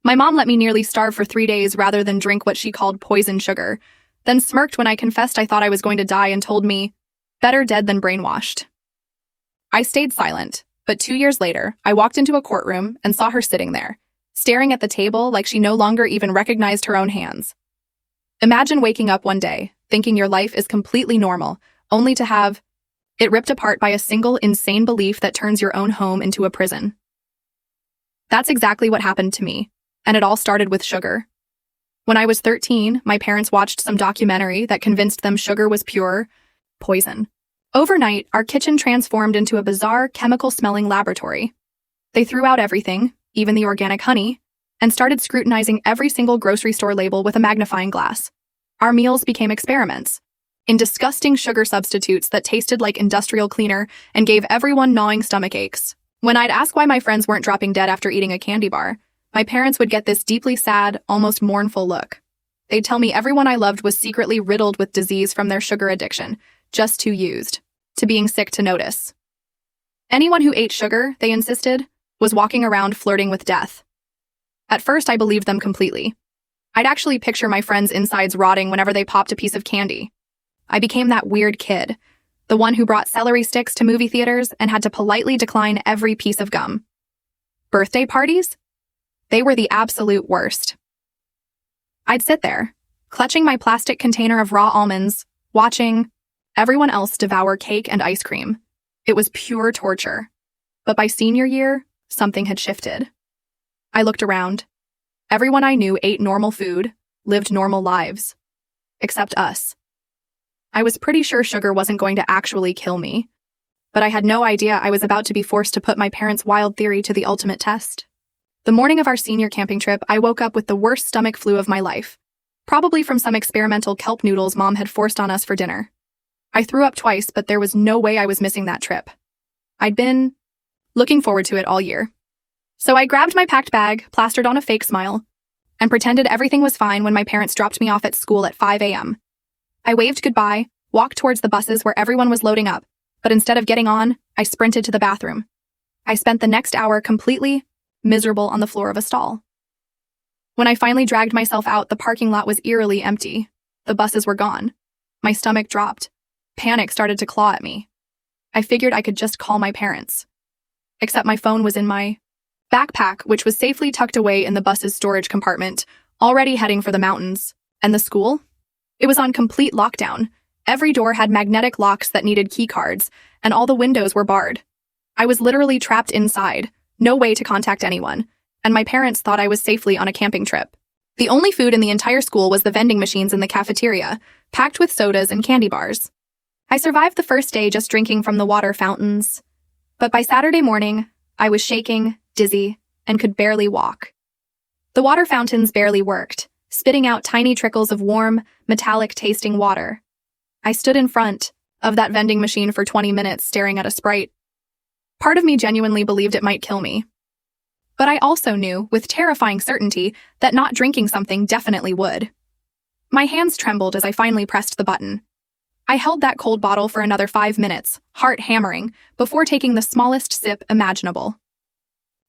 My mom let me nearly starve for 3 days rather than drink what she called poison sugar, then smirked when I confessed I thought I was going to die and told me, "Better dead than brainwashed." I stayed silent, but 2 years later, I walked into a courtroom and saw her sitting there, staring at the table like she no longer even recognized her own hands. Imagine waking up one day, thinking your life is completely normal, only to have it ripped apart by a single insane belief that turns your own home into a prison. That's exactly what happened to me, and it all started with sugar. When I was 13, my parents watched some documentary that convinced them sugar was pure poison. Overnight, our kitchen transformed into a bizarre, chemical-smelling laboratory. They threw out everything, even the organic honey, and started scrutinizing every single grocery store label with a magnifying glass. Our meals became experiments in disgusting sugar substitutes that tasted like industrial cleaner and gave everyone gnawing stomach aches. When I'd ask why my friends weren't dropping dead after eating a candy bar, my parents would get this deeply sad, almost mournful look. They'd tell me everyone I loved was secretly riddled with disease from their sugar addiction, just too used to being sick to notice. Anyone who ate sugar, they insisted, was walking around flirting with death. At first, I believed them completely. I'd actually picture my friends' insides rotting whenever they popped a piece of candy. I became that weird kid, the one who brought celery sticks to movie theaters and had to politely decline every piece of gum. Birthday parties? They were the absolute worst. I'd sit there, clutching my plastic container of raw almonds, watching everyone else devour cake and ice cream. It was pure torture. But by senior year, something had shifted. I looked around. Everyone I knew ate normal food, lived normal lives. Except us. I was pretty sure sugar wasn't going to actually kill me, but I had no idea I was about to be forced to put my parents' wild theory to the ultimate test. The morning of our senior camping trip, I woke up with the worst stomach flu of my life, probably from some experimental kelp noodles Mom had forced on us for dinner. I threw up twice, but there was no way I was missing that trip. I'd been looking forward to it all year. So I grabbed my packed bag, plastered on a fake smile, and pretended everything was fine when my parents dropped me off at school at 5 a.m. I waved goodbye, walked towards the buses where everyone was loading up, but instead of getting on, I sprinted to the bathroom. I spent the next hour completely miserable on the floor of a stall. When I finally dragged myself out, the parking lot was eerily empty. The buses were gone. My stomach dropped. Panic started to claw at me. I figured I could just call my parents. Except my phone was in my backpack, which was safely tucked away in the bus's storage compartment, already heading for the mountains. And the school? It was on complete lockdown. Every door had magnetic locks that needed key cards, and all the windows were barred. I was literally trapped inside, no way to contact anyone, and my parents thought I was safely on a camping trip. The only food in the entire school was the vending machines in the cafeteria, packed with sodas and candy bars. I survived the first day just drinking from the water fountains. But by Saturday morning, I was shaking, dizzy, and could barely walk. The water fountains barely worked, spitting out tiny trickles of warm, metallic-tasting water. I stood in front of that vending machine for 20 minutes staring at a Sprite. Part of me genuinely believed it might kill me. But I also knew, with terrifying certainty, that not drinking something definitely would. My hands trembled as I finally pressed the button. I held that cold bottle for another 5 minutes, heart hammering, before taking the smallest sip imaginable.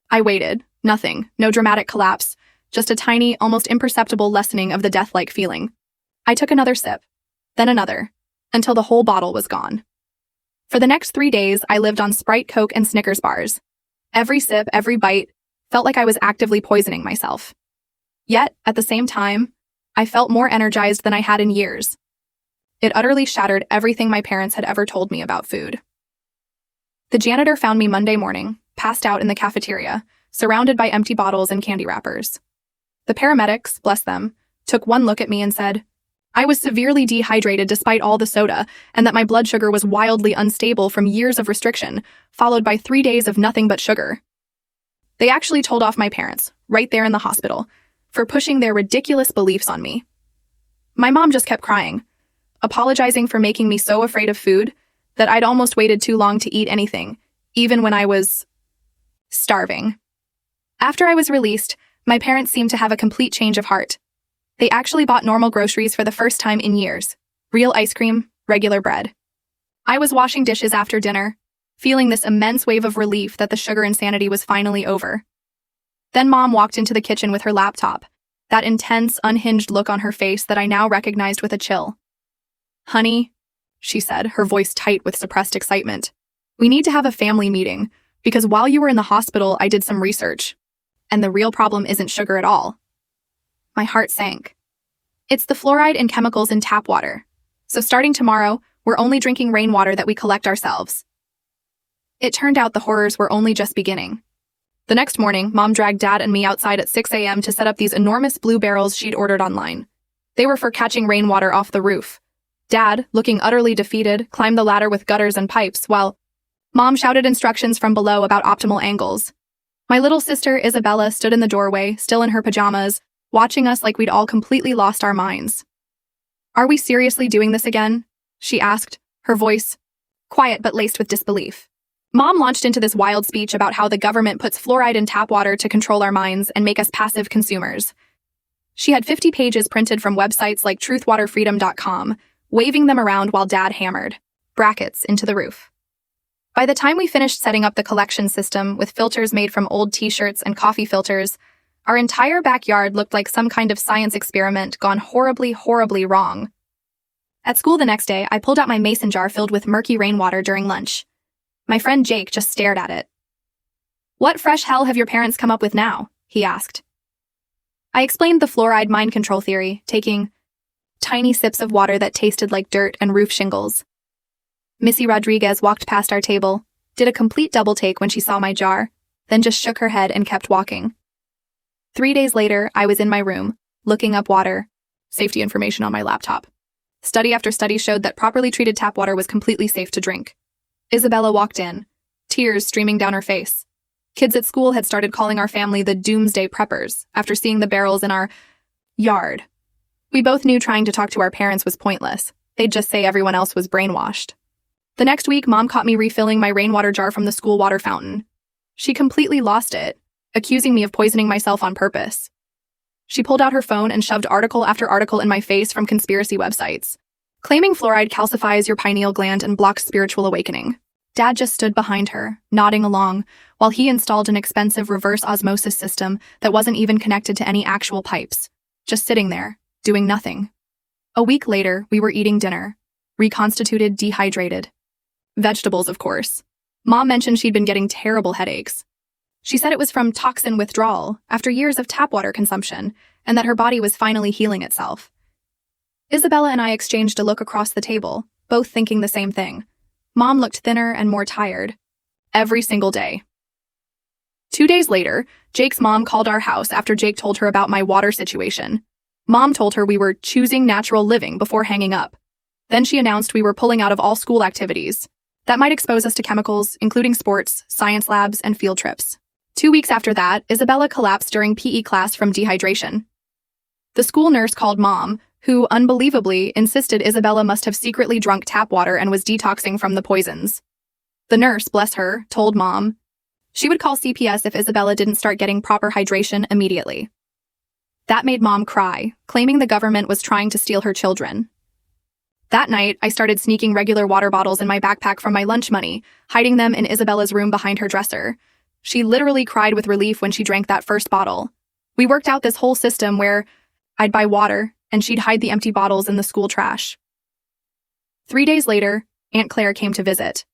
I waited. Nothing. No dramatic collapse. Just a tiny, almost imperceptible lessening of the death-like feeling. I took another sip, then another, until the whole bottle was gone. For the next 3 days, I lived on Sprite, Coke, and Snickers bars. Every sip, every bite, felt like I was actively poisoning myself. Yet, at the same time, I felt more energized than I had in years. It utterly shattered everything my parents had ever told me about food. The janitor found me Monday morning, passed out in the cafeteria, surrounded by empty bottles and candy wrappers. The paramedics, bless them, took one look at me and said, I was severely dehydrated despite all the soda, and that my blood sugar was wildly unstable from years of restriction, followed by 3 days of nothing but sugar. They actually told off my parents, right there in the hospital, for pushing their ridiculous beliefs on me. My mom just kept crying, apologizing for making me so afraid of food that I'd almost waited too long to eat anything, even when I was starving. After I was released, my parents seemed to have a complete change of heart. They actually bought normal groceries for the first time in years. Real ice cream, regular bread. I was washing dishes after dinner, feeling this immense wave of relief that the sugar insanity was finally over. Then Mom walked into the kitchen with her laptop, that intense, unhinged look on her face that I now recognized with a chill. "Honey," she said, her voice tight with suppressed excitement, "we need to have a family meeting, because while you were in the hospital, I did some research. And the real problem isn't sugar at all." My heart sank. It's the fluoride and chemicals in tap water. So starting tomorrow, we're only drinking rainwater that we collect ourselves. It turned out the horrors were only just beginning. The next morning, Mom dragged Dad and me outside at 6 a.m. to set up these enormous blue barrels she'd ordered online. They were for catching rainwater off the roof. Dad, looking utterly defeated, climbed the ladder with gutters and pipes, while Mom shouted instructions from below about optimal angles. My little sister, Isabella, stood in the doorway, still in her pajamas, watching us like we'd all completely lost our minds. "Are we seriously doing this again?" she asked, her voice quiet but laced with disbelief. Mom launched into this wild speech about how the government puts fluoride in tap water to control our minds and make us passive consumers. She had 50 pages printed from websites like truthwaterfreedom.com, waving them around while Dad hammered brackets into the roof. By the time we finished setting up the collection system with filters made from old t-shirts and coffee filters, our entire backyard looked like some kind of science experiment gone horribly, horribly wrong. At school the next day, I pulled out my mason jar filled with murky rainwater during lunch. My friend Jake just stared at it. "What fresh hell have your parents come up with now?" he asked. I explained the fluoride mind control theory, taking tiny sips of water that tasted like dirt and roof shingles. Missy Rodriguez walked past our table, did a complete double take when she saw my jar, then just shook her head and kept walking. 3 days later, I was in my room, looking up water safety information on my laptop. Study after study showed that properly treated tap water was completely safe to drink. Isabella walked in, tears streaming down her face. Kids at school had started calling our family the Doomsday Preppers after seeing the barrels in our yard. We both knew trying to talk to our parents was pointless. They'd just say everyone else was brainwashed. The next week, Mom caught me refilling my rainwater jar from the school water fountain. She completely lost it, accusing me of poisoning myself on purpose. She pulled out her phone and shoved article after article in my face from conspiracy websites, claiming fluoride calcifies your pineal gland and blocks spiritual awakening. Dad just stood behind her, nodding along, while he installed an expensive reverse osmosis system that wasn't even connected to any actual pipes, just sitting there, doing nothing. A week later, we were eating dinner, reconstituted, dehydrated. Vegetables, of course. Mom mentioned she'd been getting terrible headaches. She said it was from toxin withdrawal after years of tap water consumption, and that her body was finally healing itself. Isabella and I exchanged a look across the table, both thinking the same thing. Mom looked thinner and more tired. Every single day. 2 days later, Jake's mom called our house after Jake told her about my water situation. Mom told her we were choosing natural living before hanging up. Then she announced we were pulling out of all school activities. That might expose us to chemicals, including sports, science labs, and field trips. 2 weeks after that, Isabella collapsed during PE class from dehydration. The school nurse called Mom, who, unbelievably, insisted Isabella must have secretly drunk tap water and was detoxing from the poisons. The nurse, bless her, told Mom she would call CPS if Isabella didn't start getting proper hydration immediately. That made Mom cry, claiming the government was trying to steal her children. That night, I started sneaking regular water bottles in my backpack from my lunch money, hiding them in Isabella's room behind her dresser. She literally cried with relief when she drank that first bottle. We worked out this whole system where I'd buy water, and she'd hide the empty bottles in the school trash. 3 days later, Aunt Claire came to visit.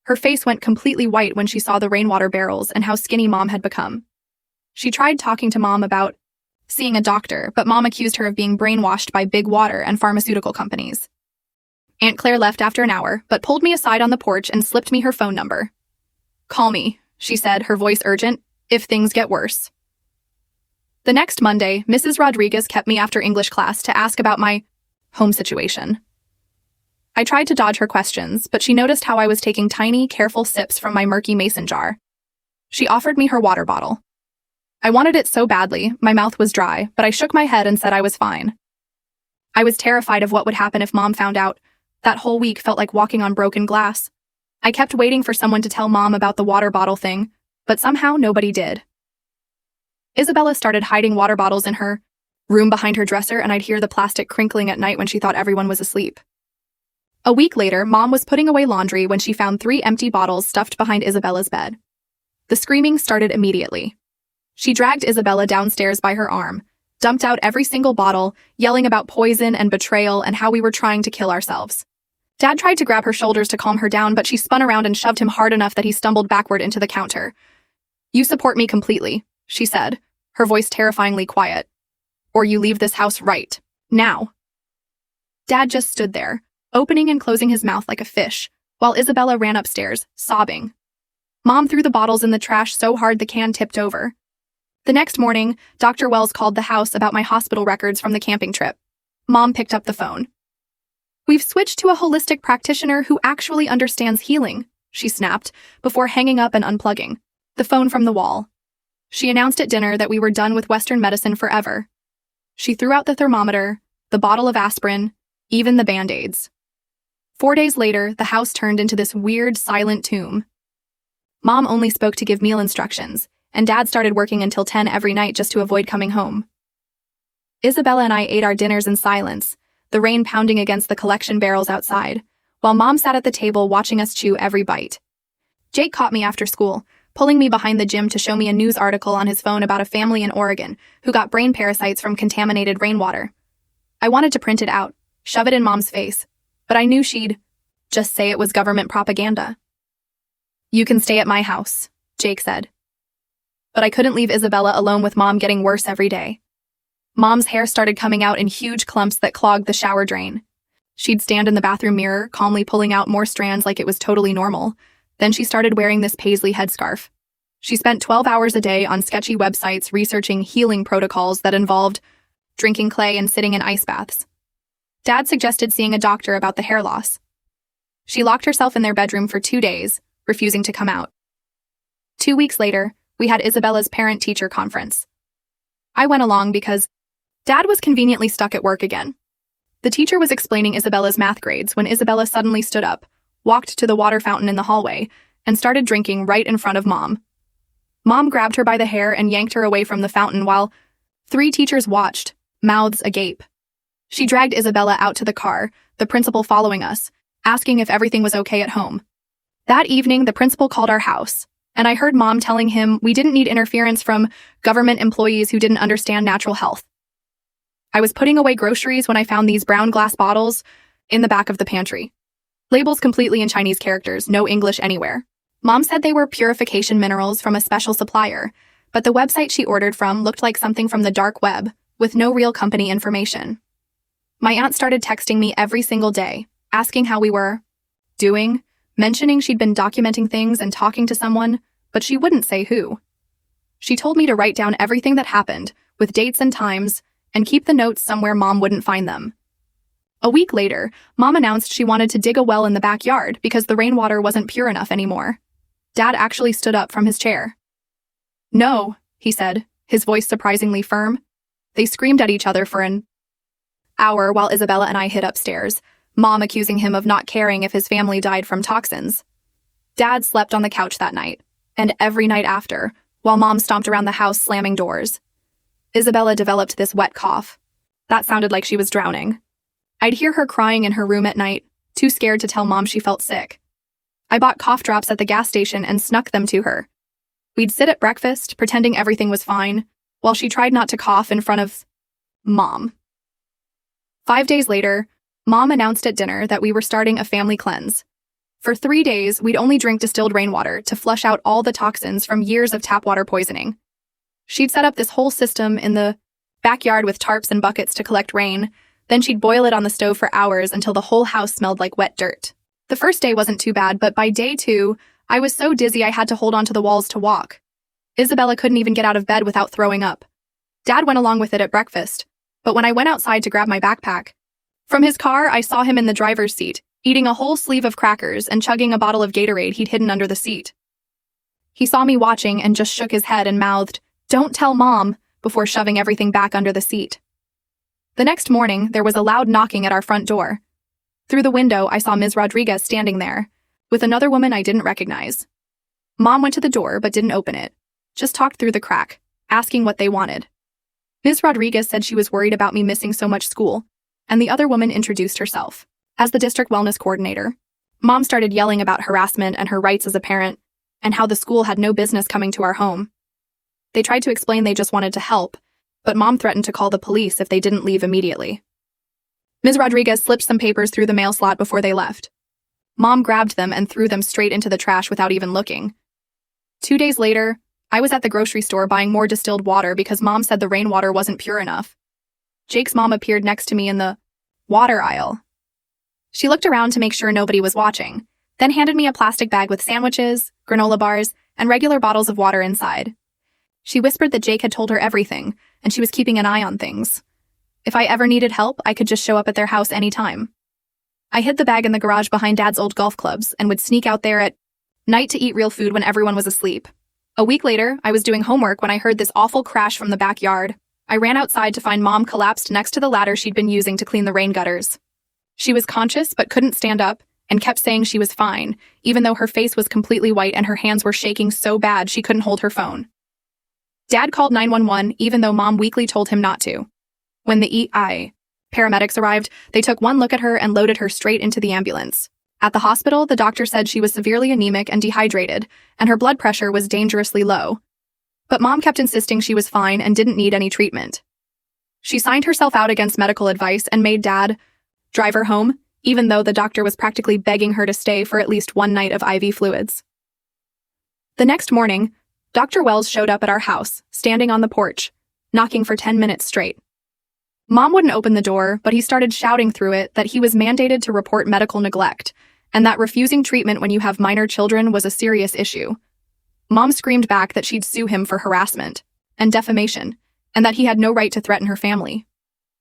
Her face went completely white when she saw the rainwater barrels and how skinny Mom had become. She tried talking to Mom about seeing a doctor, but Mom accused her of being brainwashed by big water and pharmaceutical companies. Aunt Claire left after an hour, but pulled me aside on the porch and slipped me her phone number. "Call me," she said, her voice urgent, "if things get worse." The next Monday, Mrs. Rodriguez kept me after English class to ask about my home situation. I tried to dodge her questions, but she noticed how I was taking tiny, careful sips from my murky mason jar. She offered me her water bottle. I wanted it so badly, my mouth was dry, but I shook my head and said I was fine. I was terrified of what would happen if Mom found out. That whole week felt like walking on broken glass. I kept waiting for someone to tell Mom about the water bottle thing, but somehow nobody did. Isabella started hiding water bottles in her room behind her dresser, and I'd hear the plastic crinkling at night when she thought everyone was asleep. A week later, Mom was putting away laundry when she found 3 empty bottles stuffed behind Isabella's bed. The screaming started immediately. She dragged Isabella downstairs by her arm, dumped out every single bottle, yelling about poison and betrayal and how we were trying to kill ourselves. Dad tried to grab her shoulders to calm her down, but she spun around and shoved him hard enough that he stumbled backward into the counter. "You support me completely," she said, her voice terrifyingly quiet. "Or you leave this house right now." Dad just stood there, opening and closing his mouth like a fish, while Isabella ran upstairs, sobbing. Mom threw the bottles in the trash so hard the can tipped over. The next morning, Dr. Wells called the house about my hospital records from the camping trip. Mom picked up the phone. "We've switched to a holistic practitioner who actually understands healing," she snapped, before hanging up and unplugging the phone from the wall. She announced at dinner that we were done with Western medicine forever. She threw out the thermometer, the bottle of aspirin, even the Band-Aids. 4 days later, the house turned into this weird, silent tomb. Mom only spoke to give meal instructions, and Dad started working until 10 every night just to avoid coming home. Isabella and I ate our dinners in silence, the rain pounding against the collection barrels outside, while Mom sat at the table watching us chew every bite. Jake caught me after school, pulling me behind the gym to show me a news article on his phone about a family in Oregon who got brain parasites from contaminated rainwater. I wanted to print it out, shove it in Mom's face, but I knew she'd just say it was government propaganda. "You can stay at my house," Jake said. But I couldn't leave Isabella alone with Mom getting worse every day. Mom's hair started coming out in huge clumps that clogged the shower drain. She'd stand in the bathroom mirror, calmly pulling out more strands like it was totally normal. Then she started wearing this paisley headscarf. She spent 12 hours a day on sketchy websites researching healing protocols that involved drinking clay and sitting in ice baths. Dad suggested seeing a doctor about the hair loss. She locked herself in their bedroom for 2 days, refusing to come out. 2 weeks later, we had Isabella's parent-teacher conference. I went along because Dad was conveniently stuck at work again. The teacher was explaining Isabella's math grades when Isabella suddenly stood up, walked to the water fountain in the hallway, and started drinking right in front of Mom. Mom grabbed her by the hair and yanked her away from the fountain while 3 teachers watched, mouths agape. She dragged Isabella out to the car, the principal following us, asking if everything was okay at home. That evening, the principal called our house, and I heard Mom telling him we didn't need interference from government employees who didn't understand natural health. I was putting away groceries when I found these brown glass bottles in the back of the pantry. Labels completely in Chinese characters, no English anywhere. Mom said they were purification minerals from a special supplier, but the website she ordered from looked like something from the dark web, with no real company information. My aunt started texting me every single day, asking how we were doing, mentioning she'd been documenting things and talking to someone, but she wouldn't say who. She told me to write down everything that happened, with dates and times, and keep the notes somewhere Mom wouldn't find them. A week later, Mom announced she wanted to dig a well in the backyard because the rainwater wasn't pure enough anymore. Dad actually stood up from his chair. "No," he said, his voice surprisingly firm. They screamed at each other for an hour while Isabella and I hid upstairs, Mom accusing him of not caring if his family died from toxins. Dad slept on the couch that night, and every night after, while Mom stomped around the house slamming doors. Isabella developed this wet cough. That sounded like she was drowning. I'd hear her crying in her room at night, too scared to tell Mom she felt sick. I bought cough drops at the gas station and snuck them to her. We'd sit at breakfast, pretending everything was fine, while she tried not to cough in front of Mom. 5 days later, Mom announced at dinner that we were starting a family cleanse. For 3 days, we'd only drink distilled rainwater to flush out all the toxins from years of tap water poisoning. She'd set up this whole system in the backyard with tarps and buckets to collect rain. Then she'd boil it on the stove for hours until the whole house smelled like wet dirt. The first day wasn't too bad, but by day 2, I was so dizzy I had to hold onto the walls to walk. Isabella couldn't even get out of bed without throwing up. Dad went along with it at breakfast, but when I went outside to grab my backpack, from his car I saw him in the driver's seat, eating a whole sleeve of crackers and chugging a bottle of Gatorade he'd hidden under the seat. He saw me watching and just shook his head and mouthed, "Don't tell Mom," before shoving everything back under the seat. The next morning, there was a loud knocking at our front door. Through the window, I saw Ms. Rodriguez standing there, with another woman I didn't recognize. Mom went to the door but didn't open it, just talked through the crack, asking what they wanted. Ms. Rodriguez said she was worried about me missing so much school, and the other woman introduced herself as the district wellness coordinator. Mom started yelling about harassment and her rights as a parent, and how the school had no business coming to our home. They tried to explain they just wanted to help, but Mom threatened to call the police if they didn't leave immediately. Ms. Rodriguez slipped some papers through the mail slot before they left. Mom grabbed them and threw them straight into the trash without even looking. 2 days later, I was at the grocery store buying more distilled water because Mom said the rainwater wasn't pure enough. Jake's mom appeared next to me in the water aisle. She looked around to make sure nobody was watching, then handed me a plastic bag with sandwiches, granola bars, and regular bottles of water inside. She whispered that Jake had told her everything, and she was keeping an eye on things. If I ever needed help, I could just show up at their house anytime. I hid the bag in the garage behind Dad's old golf clubs and would sneak out there at night to eat real food when everyone was asleep. A week later, I was doing homework when I heard this awful crash from the backyard. I ran outside to find Mom collapsed next to the ladder she'd been using to clean the rain gutters. She was conscious but couldn't stand up and kept saying she was fine, even though her face was completely white and her hands were shaking so bad she couldn't hold her phone. Dad called 911 even though Mom weakly told him not to. When the paramedics arrived, they took one look at her and loaded her straight into the ambulance. At the hospital, the doctor said she was severely anemic and dehydrated, and her blood pressure was dangerously low. But Mom kept insisting she was fine and didn't need any treatment. She signed herself out against medical advice and made Dad drive her home, even though the doctor was practically begging her to stay for at least one night of IV fluids. The next morning, Dr. Wells showed up at our house, standing on the porch, knocking for 10 minutes straight. Mom wouldn't open the door, but he started shouting through it that he was mandated to report medical neglect, and that refusing treatment when you have minor children was a serious issue. Mom screamed back that she'd sue him for harassment and defamation, and that he had no right to threaten her family.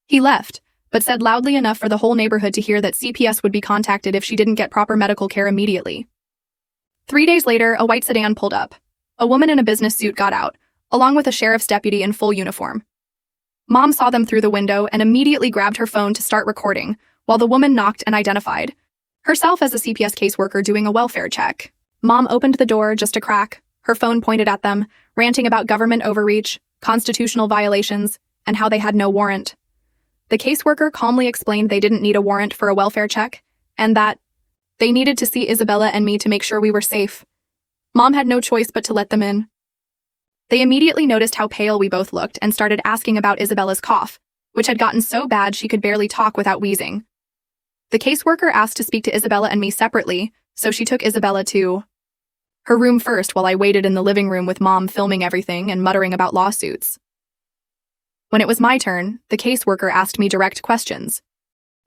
He left, but said loudly enough for the whole neighborhood to hear that CPS would be contacted if she didn't get proper medical care immediately. 3 days later, a white sedan pulled up. A woman in a business suit got out, along with a sheriff's deputy in full uniform. Mom saw them through the window and immediately grabbed her phone to start recording, while the woman knocked and identified herself as a CPS caseworker doing a welfare check. Mom opened the door just a crack, her phone pointed at them, ranting about government overreach, constitutional violations, and how they had no warrant. The caseworker calmly explained they didn't need a warrant for a welfare check, and that they needed to see Isabella and me to make sure we were safe. Mom had no choice but to let them in. They immediately noticed how pale we both looked and started asking about Isabella's cough, which had gotten so bad she could barely talk without wheezing. The caseworker asked to speak to Isabella and me separately, so she took Isabella to her room first while I waited in the living room with Mom filming everything and muttering about lawsuits. When it was my turn, the caseworker asked me direct questions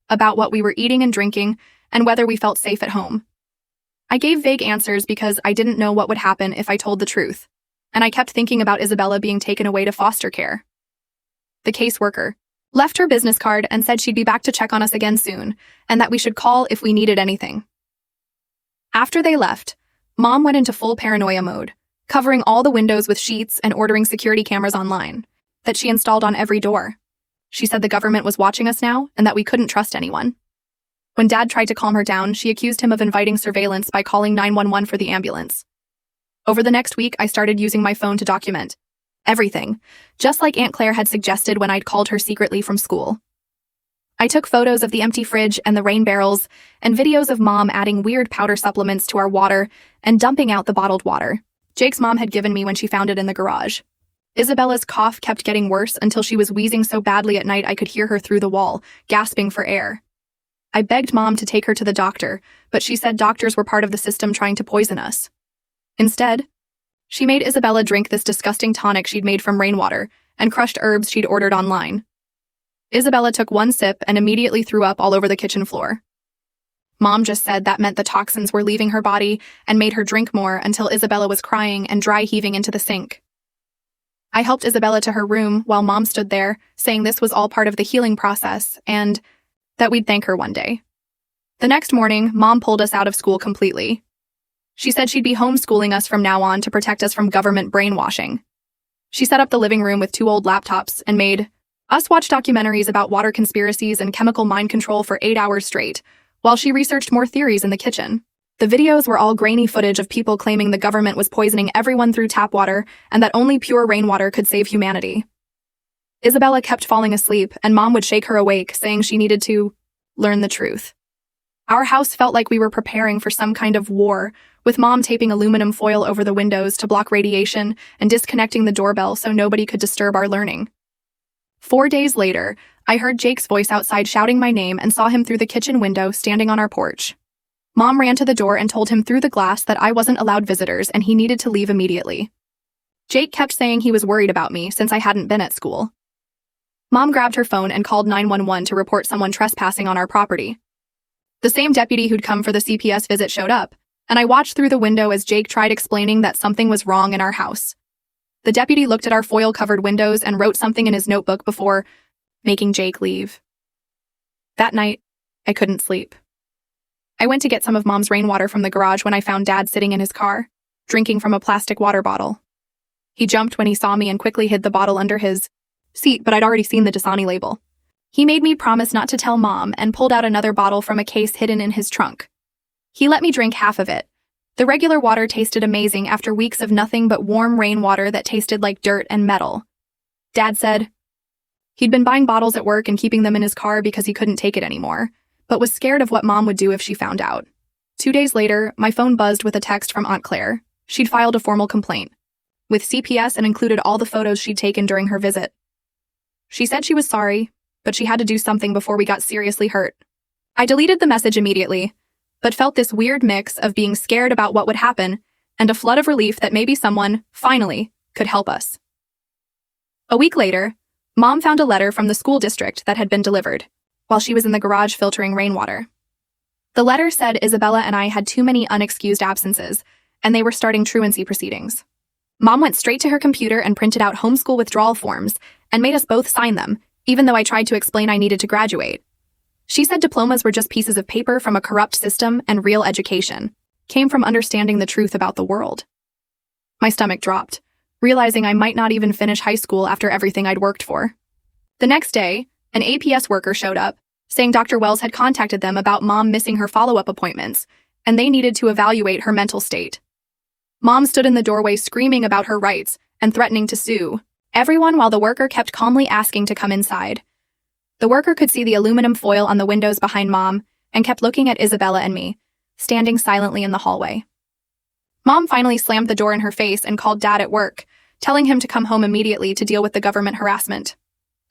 about what we were eating and drinking and whether we felt safe at home. I gave vague answers because I didn't know what would happen if I told the truth, and I kept thinking about Isabella being taken away to foster care. The caseworker left her business card and said she'd be back to check on us again soon, and that we should call if we needed anything. After they left, Mom went into full paranoia mode, covering all the windows with sheets and ordering security cameras online that she installed on every door. She said the government was watching us now and that we couldn't trust anyone. When Dad tried to calm her down, she accused him of inviting surveillance by calling 911 for the ambulance. Over the next week, I started using my phone to document everything, just like Aunt Claire had suggested when I'd called her secretly from school. I took photos of the empty fridge and the rain barrels, and videos of Mom adding weird powder supplements to our water and dumping out the bottled water Jake's mom had given me when she found it in the garage. Isabella's cough kept getting worse until she was wheezing so badly at night I could hear her through the wall, gasping for air. I begged Mom to take her to the doctor, but she said doctors were part of the system trying to poison us. Instead, she made Isabella drink this disgusting tonic she'd made from rainwater and crushed herbs she'd ordered online. Isabella took one sip and immediately threw up all over the kitchen floor. Mom just said that meant the toxins were leaving her body and made her drink more until Isabella was crying and dry heaving into the sink. I helped Isabella to her room while Mom stood there, saying this was all part of the healing process and that we'd thank her one day. The next morning, Mom pulled us out of school completely. She said she'd be homeschooling us from now on to protect us from government brainwashing. She set up the living room with 2 old laptops and made us watch documentaries about water conspiracies and chemical mind control for 8 hours straight, while she researched more theories in the kitchen. The videos were all grainy footage of people claiming the government was poisoning everyone through tap water and that only pure rainwater could save humanity. Isabella kept falling asleep, and Mom would shake her awake, saying she needed to learn the truth. Our house felt like we were preparing for some kind of war, with Mom taping aluminum foil over the windows to block radiation and disconnecting the doorbell so nobody could disturb our learning. 4 days later, I heard Jake's voice outside shouting my name and saw him through the kitchen window standing on our porch. Mom ran to the door and told him through the glass that I wasn't allowed visitors and he needed to leave immediately. Jake kept saying he was worried about me since I hadn't been at school. Mom grabbed her phone and called 911 to report someone trespassing on our property. The same deputy who'd come for the CPS visit showed up, and I watched through the window as Jake tried explaining that something was wrong in our house. The deputy looked at our foil-covered windows and wrote something in his notebook before making Jake leave. That night, I couldn't sleep. I went to get some of Mom's rainwater from the garage when I found Dad sitting in his car, drinking from a plastic water bottle. He jumped when he saw me and quickly hid the bottle under his seat, but I'd already seen the Dasani label. He made me promise not to tell Mom and pulled out another bottle from a case hidden in his trunk. He let me drink half of it. The regular water tasted amazing after weeks of nothing but warm rainwater that tasted like dirt and metal. Dad said he'd been buying bottles at work and keeping them in his car because he couldn't take it anymore, but was scared of what Mom would do if she found out. 2 days later, my phone buzzed with a text from Aunt Claire. She'd filed a formal complaint with CPS and included all the photos she'd taken during her visit. She said she was sorry, but she had to do something before we got seriously hurt. I deleted the message immediately, but felt this weird mix of being scared about what would happen and a flood of relief that maybe someone, finally, could help us. A week later, Mom found a letter from the school district that had been delivered while she was in the garage filtering rainwater. The letter said Isabella and I had too many unexcused absences, and they were starting truancy proceedings. Mom went straight to her computer and printed out homeschool withdrawal forms and made us both sign them, even though I tried to explain I needed to graduate. She said diplomas were just pieces of paper from a corrupt system and real education came from understanding the truth about the world. My stomach dropped, realizing I might not even finish high school after everything I'd worked for. The next day, an APS worker showed up, saying Dr. Wells had contacted them about Mom missing her follow-up appointments, and they needed to evaluate her mental state. Mom stood in the doorway screaming about her rights and threatening to sue everyone while the worker kept calmly asking to come inside. The worker could see the aluminum foil on the windows behind Mom and kept looking at Isabella and me, standing silently in the hallway. Mom finally slammed the door in her face and called Dad at work, telling him to come home immediately to deal with the government harassment.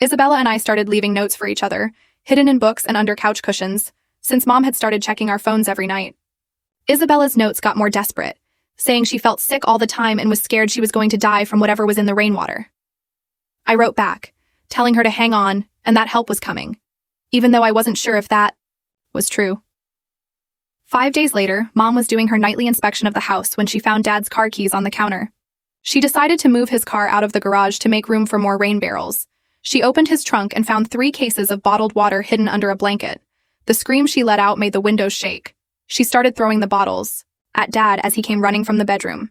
Isabella and I started leaving notes for each other, hidden in books and under couch cushions, since Mom had started checking our phones every night. Isabella's notes got more desperate, saying she felt sick all the time and was scared she was going to die from whatever was in the rainwater. I wrote back, telling her to hang on and that help was coming, even though I wasn't sure if that was true. 5 days later, Mom was doing her nightly inspection of the house when she found Dad's car keys on the counter. She decided to move his car out of the garage to make room for more rain barrels. She opened his trunk and found 3 cases of bottled water hidden under a blanket. The scream she let out made the windows shake. She started throwing the bottles at Dad as he came running from the bedroom.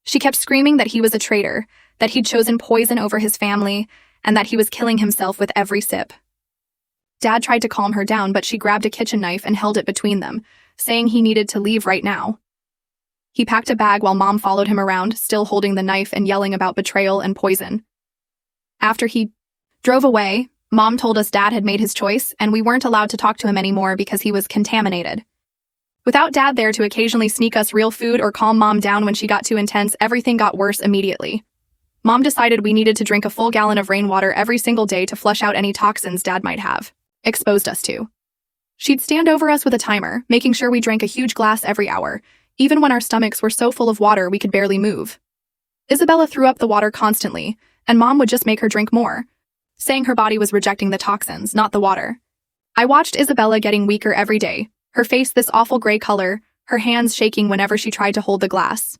She kept screaming that he was a traitor, that he'd chosen poison over his family, and that he was killing himself with every sip. Dad tried to calm her down, but she grabbed a kitchen knife and held it between them, saying he needed to leave right now. He packed a bag while Mom followed him around, still holding the knife and yelling about betrayal and poison. After he drove away, Mom told us Dad had made his choice, and we weren't allowed to talk to him anymore because he was contaminated. Without Dad there to occasionally sneak us real food or calm Mom down when she got too intense, everything got worse immediately. Mom decided we needed to drink a full gallon of rainwater every single day to flush out any toxins Dad might have exposed us to. She'd stand over us with a timer, making sure we drank a huge glass every hour, even when our stomachs were so full of water we could barely move. Isabella threw up the water constantly, and Mom would just make her drink more, saying her body was rejecting the toxins, not the water. I watched Isabella getting weaker every day, her face this awful gray color, her hands shaking whenever she tried to hold the glass.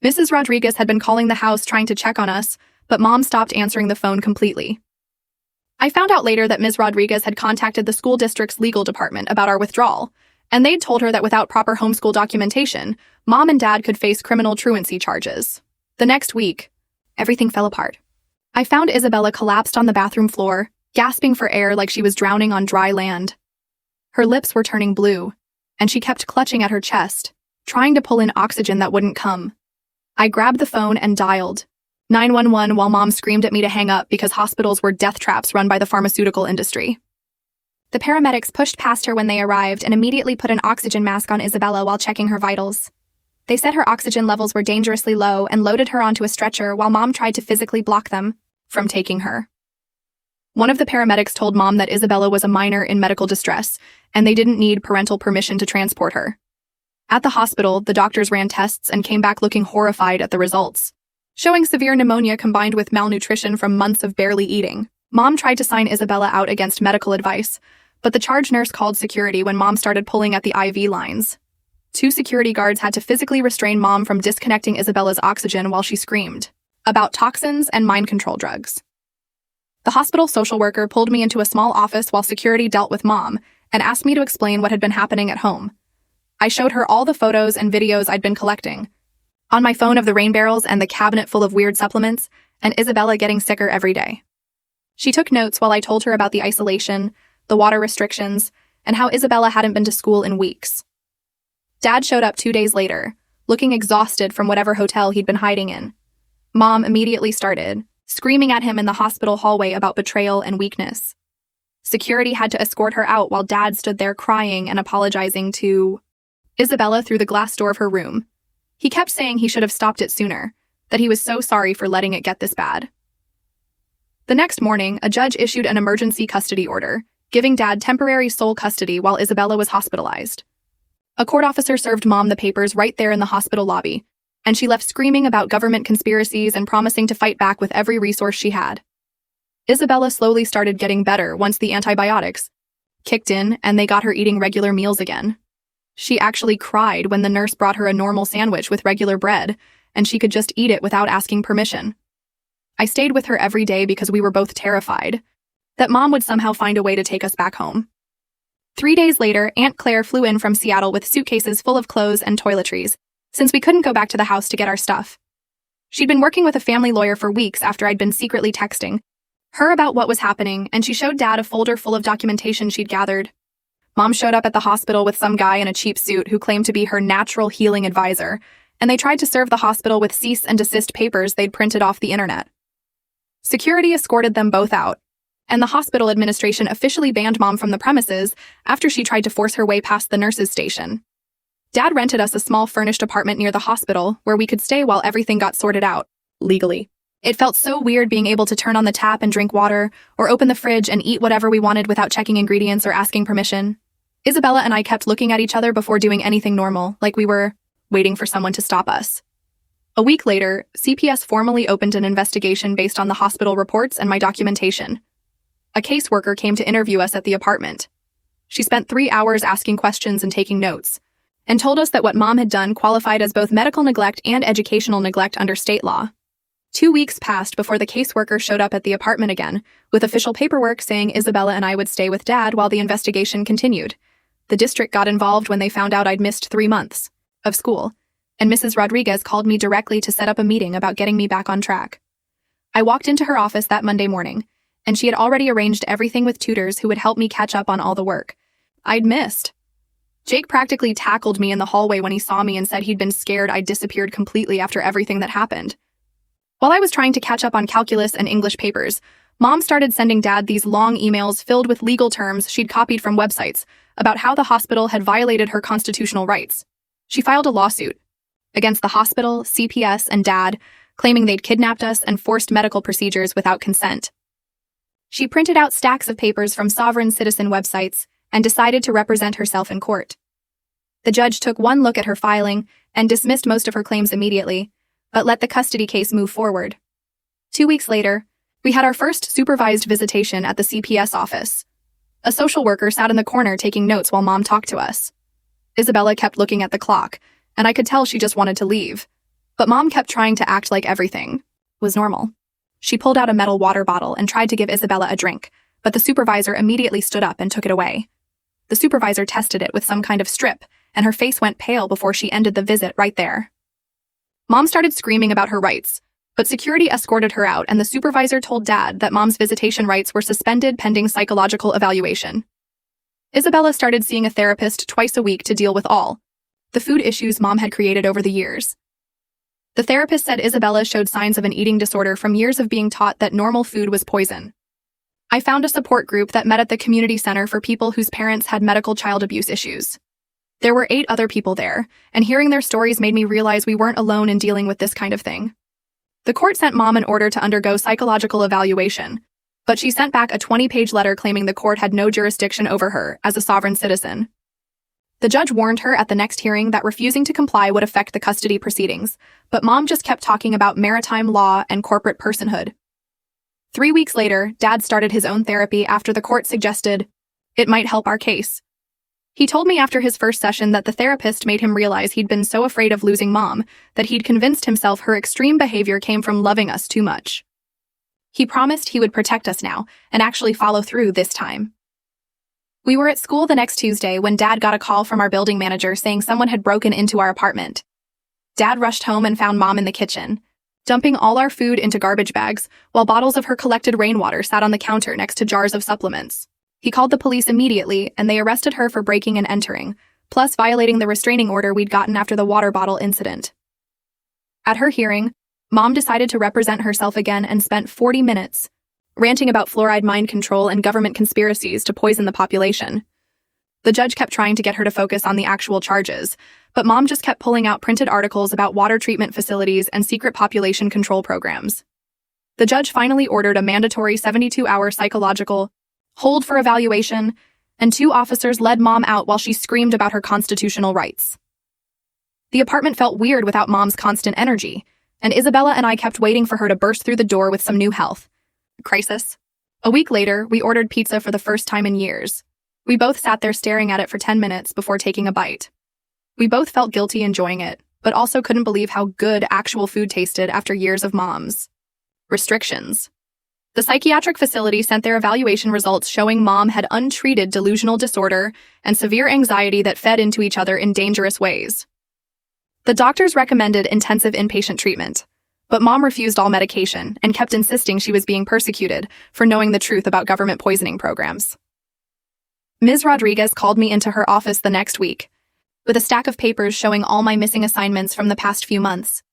Mrs. Rodriguez had been calling the house trying to check on us, but Mom stopped answering the phone completely. I found out later that Ms. Rodriguez had contacted the school district's legal department about our withdrawal, and they'd told her that without proper homeschool documentation, Mom and Dad could face criminal truancy charges. The next week, everything fell apart. I found Isabella collapsed on the bathroom floor, gasping for air like she was drowning on dry land. Her lips were turning blue, and she kept clutching at her chest, trying to pull in oxygen that wouldn't come. I grabbed the phone and dialed 911 while Mom screamed at me to hang up because hospitals were death traps run by the pharmaceutical industry. The paramedics pushed past her when they arrived and immediately put an oxygen mask on Isabella while checking her vitals. They said her oxygen levels were dangerously low and loaded her onto a stretcher while Mom tried to physically block them from taking her. One of the paramedics told Mom that Isabella was a minor in medical distress, and they didn't need parental permission to transport her. At the hospital, the doctors ran tests and came back looking horrified at the results, showing severe pneumonia combined with malnutrition from months of barely eating. Mom tried to sign Isabella out against medical advice, but the charge nurse called security when Mom started pulling at the IV lines. 2 security guards had to physically restrain Mom from disconnecting Isabella's oxygen while she screamed about toxins and mind control drugs. The hospital social worker pulled me into a small office while security dealt with Mom and asked me to explain what had been happening at home. I showed her all the photos and videos I'd been collecting on my phone of the rain barrels and the cabinet full of weird supplements, and Isabella getting sicker every day. She took notes while I told her about the isolation, the water restrictions, and how Isabella hadn't been to school in weeks. Dad showed up 2 days later, looking exhausted from whatever hotel he'd been hiding in. Mom immediately started screaming at him in the hospital hallway about betrayal and weakness. Security had to escort her out while Dad stood there crying and apologizing to Isabella through the glass door of her room. He kept saying he should have stopped it sooner, that he was so sorry for letting it get this bad. The next morning, a judge issued an emergency custody order, giving Dad temporary sole custody while Isabella was hospitalized. A court officer served Mom the papers right there in the hospital lobby, and she left screaming about government conspiracies and promising to fight back with every resource she had. Isabella slowly started getting better once the antibiotics kicked in and they got her eating regular meals again. She actually cried when the nurse brought her a normal sandwich with regular bread, and she could just eat it without asking permission. I stayed with her every day because we were both terrified that Mom would somehow find a way to take us back home. 3 days later, Aunt Claire flew in from Seattle with suitcases full of clothes and toiletries, since we couldn't go back to the house to get our stuff. She'd been working with a family lawyer for weeks after I'd been secretly texting her about what was happening, and she showed Dad a folder full of documentation she'd gathered. Mom showed up at the hospital with some guy in a cheap suit who claimed to be her natural healing advisor, and they tried to serve the hospital with cease and desist papers they'd printed off the internet. Security escorted them both out, and the hospital administration officially banned Mom from the premises after she tried to force her way past the nurses' station. Dad rented us a small furnished apartment near the hospital where we could stay while everything got sorted out, legally. It felt so weird being able to turn on the tap and drink water, or open the fridge and eat whatever we wanted without checking ingredients or asking permission. Isabella and I kept looking at each other before doing anything normal, like we were waiting for someone to stop us. A week later, CPS formally opened an investigation based on the hospital reports and my documentation. A caseworker came to interview us at the apartment. She spent 3 hours asking questions and taking notes, and told us that what Mom had done qualified as both medical neglect and educational neglect under state law. 2 weeks passed before the caseworker showed up at the apartment again, with official paperwork saying Isabella and I would stay with Dad while the investigation continued. The district got involved when they found out I'd missed 3 months of school, and Mrs. Rodriguez called me directly to set up a meeting about getting me back on track. I walked into her office that Monday morning, and she had already arranged everything with tutors who would help me catch up on all the work I'd missed. Jake practically tackled me in the hallway when he saw me and said he'd been scared I'd disappeared completely after everything that happened. While I was trying to catch up on calculus and English papers, Mom started sending Dad these long emails filled with legal terms she'd copied from websites about how the hospital had violated her constitutional rights. She filed a lawsuit against the hospital, CPS, and Dad, claiming they'd kidnapped us and forced medical procedures without consent. She printed out stacks of papers from sovereign citizen websites and decided to represent herself in court. The judge took one look at her filing and dismissed most of her claims immediately, but let the custody case move forward. 2 weeks later, we had our first supervised visitation at the CPS office. A social worker sat in the corner taking notes while Mom talked to us. Isabella kept looking at the clock, and I could tell she just wanted to leave. But Mom kept trying to act like everything was normal. She pulled out a metal water bottle and tried to give Isabella a drink, but the supervisor immediately stood up and took it away. The supervisor tested it with some kind of strip, and her face went pale before she ended the visit right there. Mom started screaming about her rights, but security escorted her out, and the supervisor told Dad that Mom's visitation rights were suspended pending psychological evaluation. Isabella started seeing a therapist twice a week to deal with all the food issues Mom had created over the years. The therapist said Isabella showed signs of an eating disorder from years of being taught that normal food was poison. I found a support group that met at the community center for people whose parents had medical child abuse issues. There were 8 other people there, and hearing their stories made me realize we weren't alone in dealing with this kind of thing. The court sent Mom an order to undergo psychological evaluation, but she sent back a 20-page letter claiming the court had no jurisdiction over her as a sovereign citizen. The judge warned her at the next hearing that refusing to comply would affect the custody proceedings, but Mom just kept talking about maritime law and corporate personhood. 3 weeks later, Dad started his own therapy after the court suggested it might help our case. He told me after his first session that the therapist made him realize he'd been so afraid of losing Mom that he'd convinced himself her extreme behavior came from loving us too much. He promised he would protect us now and actually follow through this time. We were at school the next Tuesday when Dad got a call from our building manager saying someone had broken into our apartment. Dad rushed home and found Mom in the kitchen, dumping all our food into garbage bags while bottles of her collected rainwater sat on the counter next to jars of supplements. He called the police immediately, and they arrested her for breaking and entering, plus violating the restraining order we'd gotten after the water bottle incident. At her hearing, Mom decided to represent herself again and spent 40 minutes ranting about fluoride mind control and government conspiracies to poison the population. The judge kept trying to get her to focus on the actual charges, but Mom just kept pulling out printed articles about water treatment facilities and secret population control programs. The judge finally ordered a mandatory 72-hour psychological hold for evaluation, and 2 officers led Mom out while she screamed about her constitutional rights. The apartment felt weird without Mom's constant energy, and Isabella and I kept waiting for her to burst through the door with some new health crisis. A week later, we ordered pizza for the first time in years. We both sat there staring at it for 10 minutes before taking a bite. We both felt guilty enjoying it, but also couldn't believe how good actual food tasted after years of Mom's restrictions. The psychiatric facility sent their evaluation results showing Mom had untreated delusional disorder and severe anxiety that fed into each other in dangerous ways. The doctors recommended intensive inpatient treatment, but Mom refused all medication and kept insisting she was being persecuted for knowing the truth about government poisoning programs. Ms. Rodriguez called me into her office the next week, with a stack of papers showing all my missing assignments from the past few months.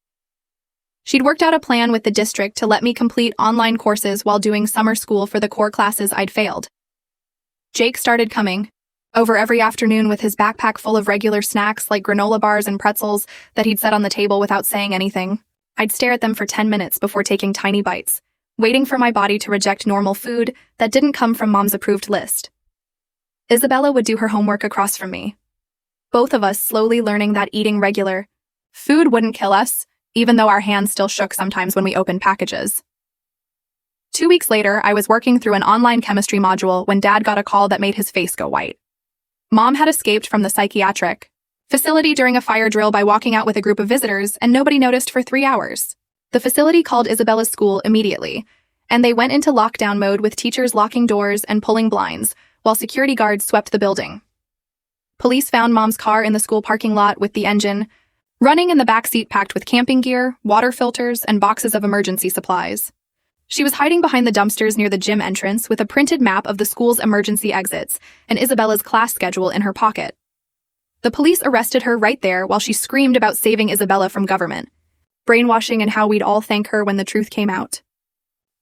She'd worked out a plan with the district to let me complete online courses while doing summer school for the core classes I'd failed. Jake started coming over every afternoon with his backpack full of regular snacks like granola bars and pretzels that he'd set on the table without saying anything. I'd stare at them for 10 minutes before taking tiny bites, waiting for my body to reject normal food that didn't come from Mom's approved list. Isabella would do her homework across from me, both of us slowly learning that eating regular food wouldn't kill us, even though our hands still shook sometimes when we opened packages. 2 weeks later, I was working through an online chemistry module when Dad got a call that made his face go white. Mom had escaped from the psychiatric facility during a fire drill by walking out with a group of visitors, and nobody noticed for 3 hours. The facility called Isabella's school immediately, and they went into lockdown mode with teachers locking doors and pulling blinds, while security guards swept the building. Police found Mom's car in the school parking lot with the engine running in the back seat packed with camping gear, water filters, and boxes of emergency supplies. She was hiding behind the dumpsters near the gym entrance with a printed map of the school's emergency exits and Isabella's class schedule in her pocket. The police arrested her right there while she screamed about saving Isabella from government, brainwashing, and how we'd all thank her when the truth came out.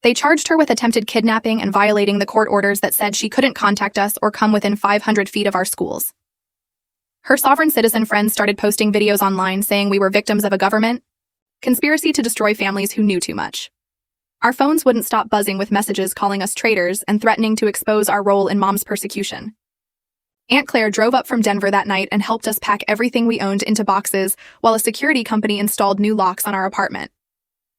They charged her with attempted kidnapping and violating the court orders that said she couldn't contact us or come within 500 feet of our schools. Her sovereign citizen friends started posting videos online saying we were victims of a government conspiracy to destroy families who knew too much. Our phones wouldn't stop buzzing with messages calling us traitors and threatening to expose our role in Mom's persecution. Aunt Claire drove up from Denver that night and helped us pack everything we owned into boxes while a security company installed new locks on our apartment.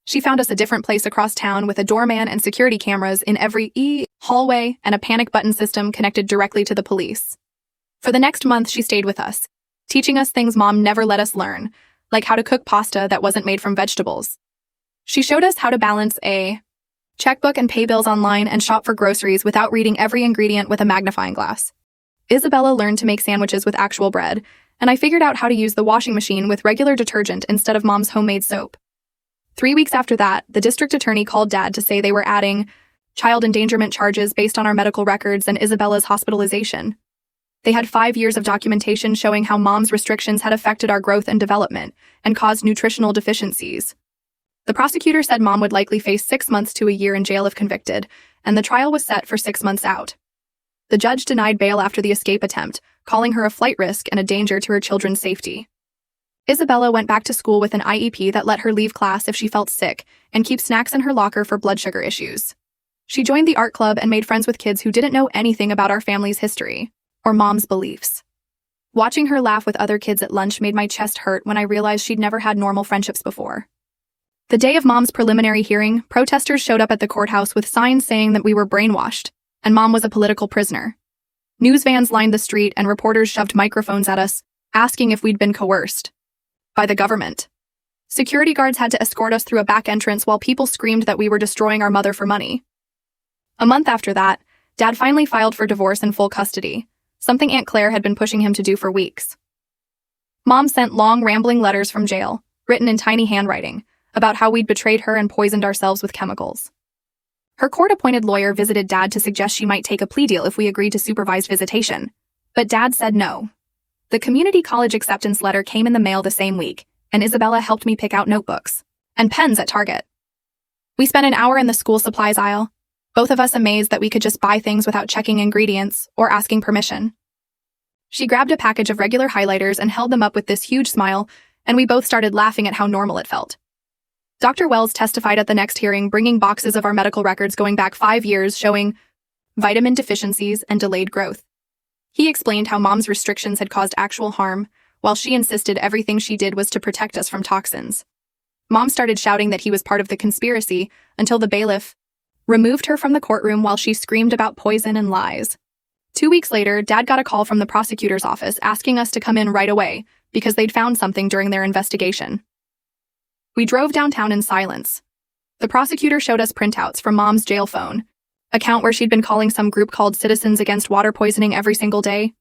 She found us a different place across town with a doorman and security cameras in every hallway and a panic button system connected directly to the police. For the next month, she stayed with us, teaching us things Mom never let us learn, like how to cook pasta that wasn't made from vegetables. She showed us how to balance a checkbook and pay bills online and shop for groceries without reading every ingredient with a magnifying glass. Isabella learned to make sandwiches with actual bread, and I figured out how to use the washing machine with regular detergent instead of Mom's homemade soap. 3 weeks after that, the district attorney called Dad to say they were adding child endangerment charges based on our medical records and Isabella's hospitalization. They had 5 years of documentation showing how Mom's restrictions had affected our growth and development and caused nutritional deficiencies. The prosecutor said Mom would likely face 6 months to a year in jail if convicted, and the trial was set for 6 months out. The judge denied bail after the escape attempt, calling her a flight risk and a danger to her children's safety. Isabella went back to school with an IEP that let her leave class if she felt sick and keep snacks in her locker for blood sugar issues. She joined the art club and made friends with kids who didn't know anything about our family's history or mom's beliefs. Watching her laugh with other kids at lunch made my chest hurt when I realized she'd never had normal friendships before. The day of Mom's preliminary hearing, protesters showed up at the courthouse with signs saying that we were brainwashed and Mom was a political prisoner. News vans lined the street and reporters shoved microphones at us, asking if we'd been coerced by the government. Security guards had to escort us through a back entrance while people screamed that we were destroying our mother for money. A month after that, Dad finally filed for divorce and full custody, something Aunt Claire had been pushing him to do for weeks. Mom sent long, rambling letters from jail, written in tiny handwriting, about how we'd betrayed her and poisoned ourselves with chemicals. Her court-appointed lawyer visited Dad to suggest she might take a plea deal if we agreed to supervised visitation, but Dad said no. The community college acceptance letter came in the mail the same week, and Isabella helped me pick out notebooks and pens at Target. We spent an hour in the school supplies aisle, both of us amazed that we could just buy things without checking ingredients or asking permission. She grabbed a package of regular highlighters and held them up with this huge smile, and we both started laughing at how normal it felt. Dr. Wells testified at the next hearing, bringing boxes of our medical records going back 5 years showing vitamin deficiencies and delayed growth. He explained how Mom's restrictions had caused actual harm, while she insisted everything she did was to protect us from toxins. Mom started shouting that he was part of the conspiracy until the bailiff removed her from the courtroom while she screamed about poison and lies. 2 weeks later, Dad got a call from the prosecutor's office asking us to come in right away because they'd found something during their investigation. We drove downtown in silence. The prosecutor showed us printouts from Mom's jail phone account where she'd been calling some group called Citizens Against Water Poisoning every single day.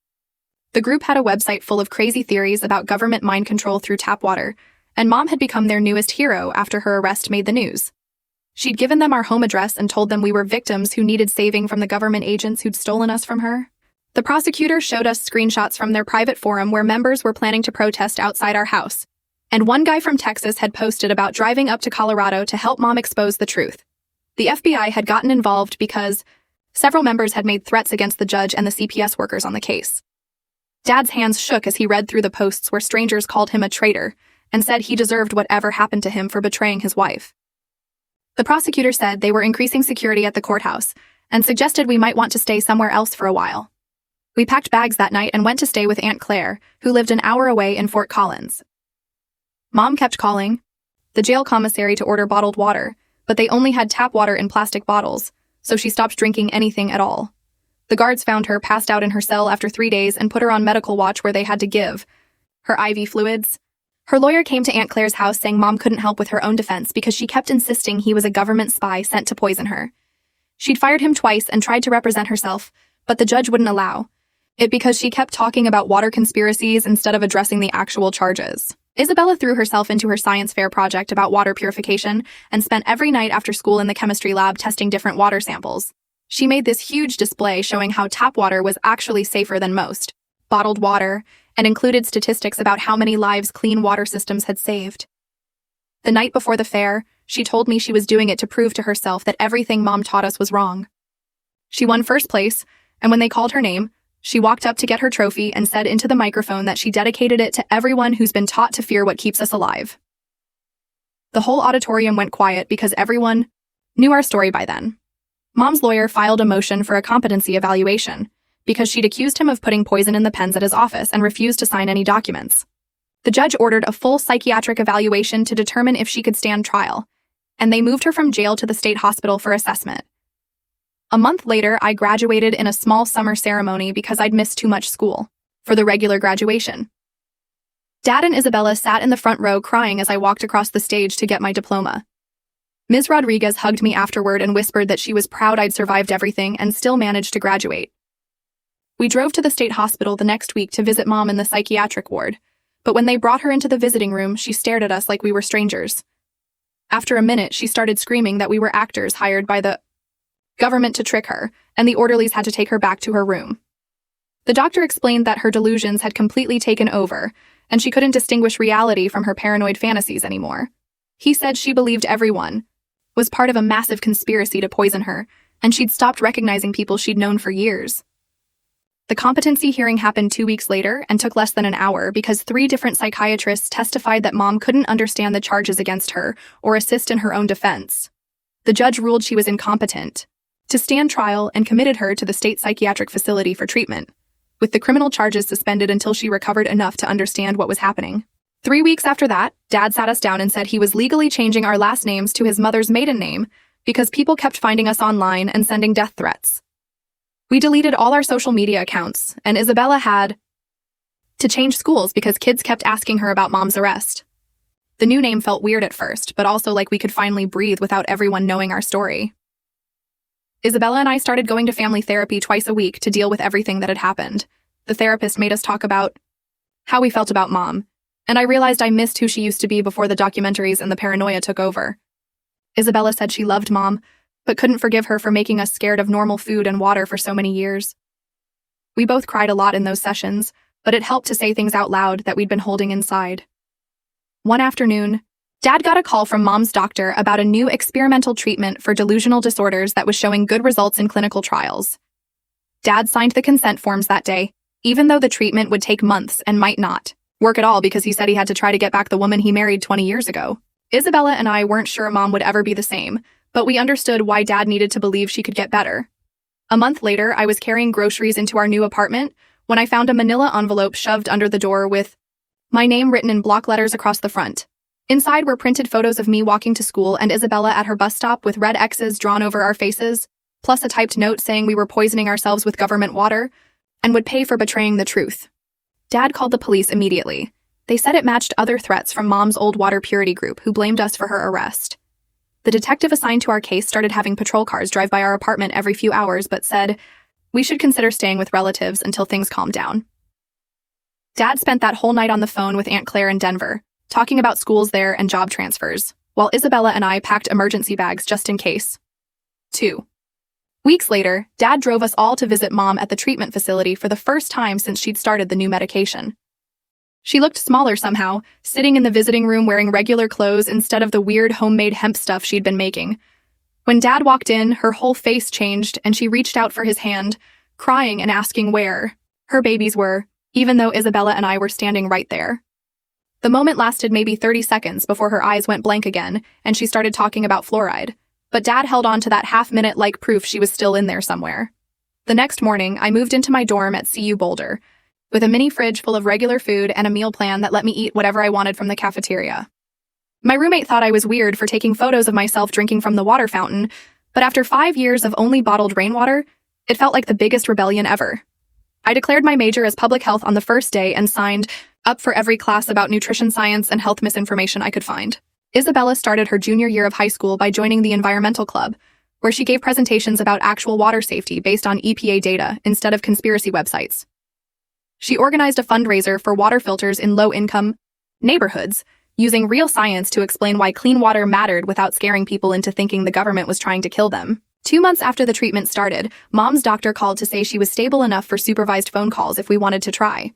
The group had a website full of crazy theories about government mind control through tap water, and Mom had become their newest hero after her arrest made the news. She'd given them our home address and told them we were victims who needed saving from the government agents who'd stolen us from her. The prosecutor showed us screenshots from their private forum where members were planning to protest outside our house, and one guy from Texas had posted about driving up to Colorado to help Mom expose the truth. The FBI had gotten involved because several members had made threats against the judge and the CPS workers on the case. Dad's hands shook as he read through the posts where strangers called him a traitor and said he deserved whatever happened to him for betraying his wife. The prosecutor said they were increasing security at the courthouse and suggested we might want to stay somewhere else for a while. We packed bags that night and went to stay with Aunt Claire, who lived an hour away in Fort Collins. Mom kept calling the jail commissary to order bottled water, but they only had tap water in plastic bottles, so she stopped drinking anything at all. The guards found her passed out in her cell after 3 days and put her on medical watch where they had to give her IV fluids. Her lawyer came to Aunt Claire's house saying Mom couldn't help with her own defense because she kept insisting he was a government spy sent to poison her. She'd fired him twice and tried to represent herself, but the judge wouldn't allow it because she kept talking about water conspiracies instead of addressing the actual charges. Isabella threw herself into her science fair project about water purification and spent every night after school in the chemistry lab testing different water samples. She made this huge display showing how tap water was actually safer than most bottled water, and included statistics about how many lives clean water systems had saved. The night before the fair, she told me she was doing it to prove to herself that everything Mom taught us was wrong. She won first place, and when they called her name, she walked up to get her trophy and said into the microphone that she dedicated it to everyone who's been taught to fear what keeps us alive. The whole auditorium went quiet because everyone knew our story by then. Mom's lawyer filed a motion for a competency evaluation because she'd accused him of putting poison in the pens at his office and refused to sign any documents. The judge ordered a full psychiatric evaluation to determine if she could stand trial, and they moved her from jail to the state hospital for assessment. A month later, I graduated in a small summer ceremony because I'd missed too much school for the regular graduation. Dad and Isabella sat in the front row crying as I walked across the stage to get my diploma. Ms. Rodriguez hugged me afterward and whispered that she was proud I'd survived everything and still managed to graduate. We drove to the state hospital the next week to visit Mom in the psychiatric ward, but when they brought her into the visiting room, she stared at us like we were strangers. After a minute, she started screaming that we were actors hired by the government to trick her, and the orderlies had to take her back to her room. The doctor explained that her delusions had completely taken over, and she couldn't distinguish reality from her paranoid fantasies anymore. He said she believed everyone was part of a massive conspiracy to poison her, and she'd stopped recognizing people she'd known for years. The competency hearing happened 2 weeks later and took less than an hour because 3 different psychiatrists testified that Mom couldn't understand the charges against her or assist in her own defense. The judge ruled she was incompetent to stand trial and committed her to the state psychiatric facility for treatment, with the criminal charges suspended until she recovered enough to understand what was happening. 3 weeks after that, Dad sat us down and said he was legally changing our last names to his mother's maiden name because people kept finding us online and sending death threats. We deleted all our social media accounts, and Isabella had to change schools because kids kept asking her about Mom's arrest. The new name felt weird at first, but also like we could finally breathe without everyone knowing our story. Isabella and I started going to family therapy twice a week to deal with everything that had happened. The therapist made us talk about how we felt about Mom, and I realized I missed who she used to be before the documentaries and the paranoia took over. Isabella said she loved Mom, but couldn't forgive her for making us scared of normal food and water for so many years. We both cried a lot in those sessions, but it helped to say things out loud that we'd been holding inside. One afternoon, Dad got a call from Mom's doctor about a new experimental treatment for delusional disorders that was showing good results in clinical trials. Dad signed the consent forms that day, even though the treatment would take months and might not work at all because he said he had to try to get back the woman he married 20 years ago. Isabella and I weren't sure Mom would ever be the same, but we understood why Dad needed to believe she could get better. A month later, I was carrying groceries into our new apartment when I found a manila envelope shoved under the door with my name written in block letters across the front. Inside were printed photos of me walking to school and Isabella at her bus stop with red X's drawn over our faces, plus a typed note saying we were poisoning ourselves with government water and would pay for betraying the truth. Dad called the police immediately. They said it matched other threats from Mom's old water purity group who blamed us for her arrest. The detective assigned to our case started having patrol cars drive by our apartment every few hours, but said we should consider staying with relatives until things calmed down. Dad spent that whole night on the phone with Aunt Claire in Denver, talking about schools there and job transfers, while Isabella and I packed emergency bags just in case. 2 weeks later, Dad drove us all to visit Mom at the treatment facility for the first time since she'd started the new medication. She looked smaller somehow, sitting in the visiting room wearing regular clothes instead of the weird homemade hemp stuff she'd been making. When Dad walked in, her whole face changed and she reached out for his hand, crying and asking where her babies were, even though Isabella and I were standing right there. The moment lasted maybe 30 seconds before her eyes went blank again and she started talking about fluoride, but Dad held on to that half-minute like proof she was still in there somewhere. The next morning, I moved into my dorm at CU Boulder, with a mini fridge full of regular food and a meal plan that let me eat whatever I wanted from the cafeteria. My roommate thought I was weird for taking photos of myself drinking from the water fountain, but after 5 years of only bottled rainwater, it felt like the biggest rebellion ever. I declared my major as public health on the first day and signed up for every class about nutrition science and health misinformation I could find. Isabella started her junior year of high school by joining the environmental club, where she gave presentations about actual water safety based on EPA data instead of conspiracy websites. She organized a fundraiser for water filters in low-income neighborhoods, using real science to explain why clean water mattered without scaring people into thinking the government was trying to kill them. 2 months after the treatment started, Mom's doctor called to say she was stable enough for supervised phone calls if we wanted to try.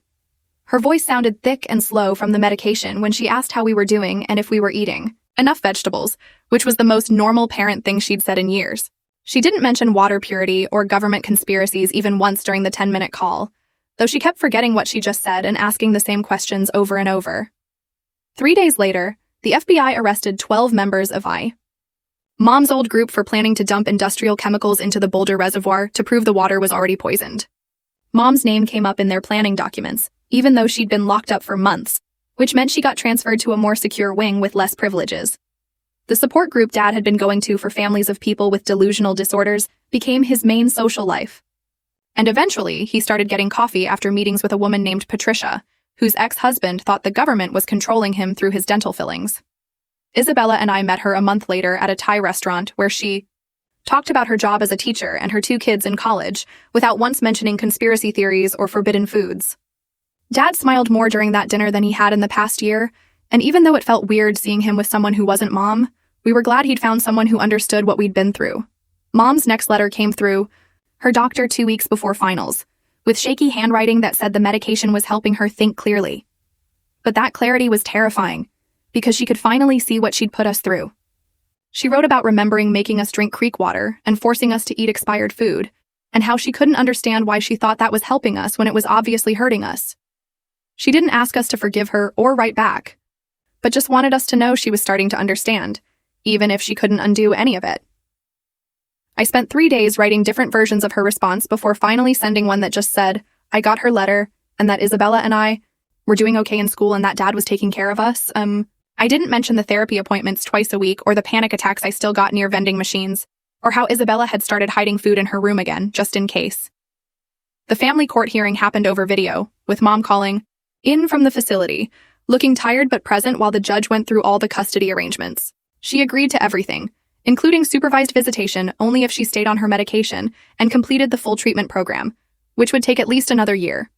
Her voice sounded thick and slow from the medication when she asked how we were doing and if we were eating enough vegetables, which was the most normal parent thing she'd said in years. She didn't mention water purity or government conspiracies even once during the 10-minute call, though she kept forgetting what she just said and asking the same questions over and over. 3 days later, the FBI arrested 12 members of Mom's old group for planning to dump industrial chemicals into the Boulder Reservoir to prove the water was already poisoned. Mom's name came up in their planning documents, even though she'd been locked up for months, which meant she got transferred to a more secure wing with less privileges. The support group Dad had been going to for families of people with delusional disorders became his main social life. And eventually, he started getting coffee after meetings with a woman named Patricia, whose ex-husband thought the government was controlling him through his dental fillings. Isabella and I met her a month later at a Thai restaurant where she talked about her job as a teacher and her 2 kids in college without once mentioning conspiracy theories or forbidden foods. Dad smiled more during that dinner than he had in the past year, and even though it felt weird seeing him with someone who wasn't Mom, we were glad he'd found someone who understood what we'd been through. Mom's next letter came through her doctor 2 weeks before finals, with shaky handwriting that said the medication was helping her think clearly. But that clarity was terrifying, because she could finally see what she'd put us through. She wrote about remembering making us drink creek water and forcing us to eat expired food, and how she couldn't understand why she thought that was helping us when it was obviously hurting us. She didn't ask us to forgive her or write back, but just wanted us to know she was starting to understand, even if she couldn't undo any of it. I spent 3 days writing different versions of her response before finally sending one that just said, I got her letter, and that Isabella and I were doing okay in school and that Dad was taking care of us. I didn't mention the therapy appointments twice a week or the panic attacks I still got near vending machines, or how Isabella had started hiding food in her room again, just in case. The family court hearing happened over video, with Mom calling in from the facility, looking tired but present while the judge went through all the custody arrangements. She agreed to everything, including supervised visitation only if she stayed on her medication and completed the full treatment program, which would take at least another year.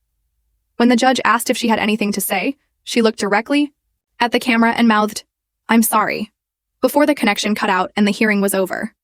When the judge asked if she had anything to say, she looked directly at the camera and mouthed, I'm sorry, before the connection cut out and the hearing was over.